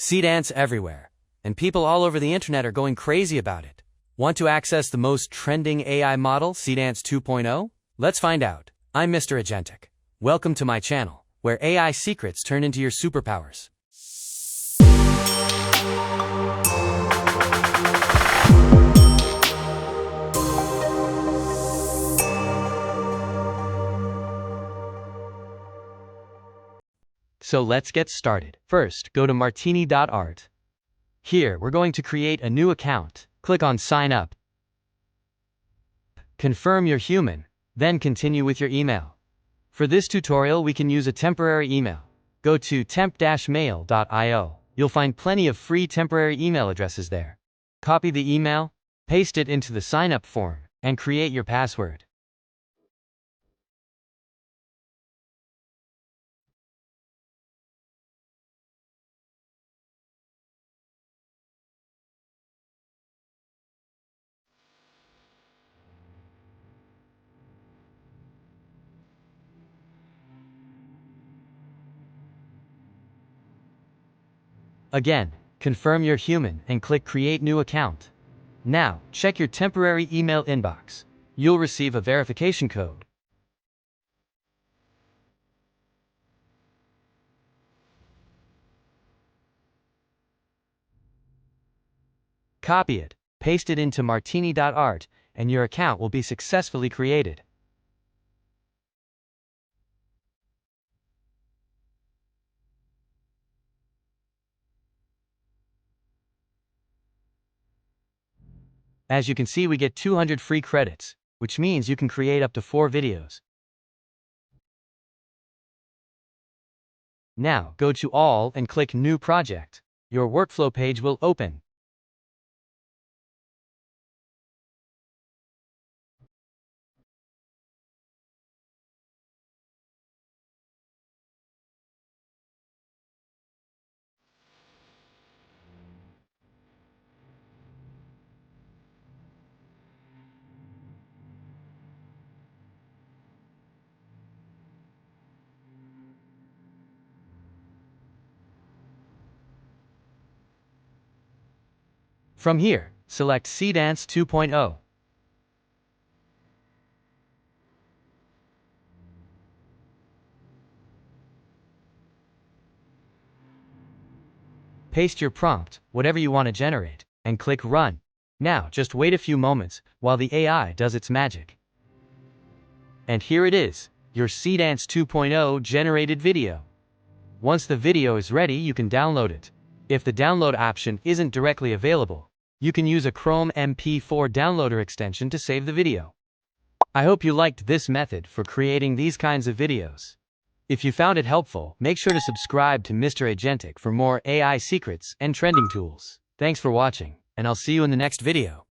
Seedance everywhere, and people all over the internet are going crazy about it. Want to access the most trending AI model, Seedance 2.0? Let's find out. I'm MrAgentic. Welcome to my channel, where AI secrets turn into your superpowers. So let's get started. First, go to Martini.art. Here, we're going to create a new account. Click on Sign Up. Confirm you're human, then continue with your email. For this tutorial, we can use a temporary email. Go to temp-mail.io. You'll find plenty of free temporary email addresses there. Copy the email, paste it into the sign-up form, and create your password. Again, confirm you're human and click Create New Account. Now, check your temporary email inbox. You'll receive a verification code. Copy it, paste it into Martini.art, and your account will be successfully created. As you can see, we get 200 free credits, which means you can create up to 4 videos. Now, go to All and click New Project. Your workflow page will open. From here, select Seedance 2.0. Paste your prompt, whatever you want to generate, and click Run. Now, just wait a few moments while the AI does its magic. And here it is, your Seedance 2.0 generated video. Once the video is ready, you can download it. If the download option isn't directly available, you can use a Chrome MP4 downloader extension to save the video. I hope you liked this method for creating these kinds of videos. If you found it helpful, make sure to subscribe to MrAgentic for more AI secrets and trending tools. Thanks for watching, and I'll see you in the next video.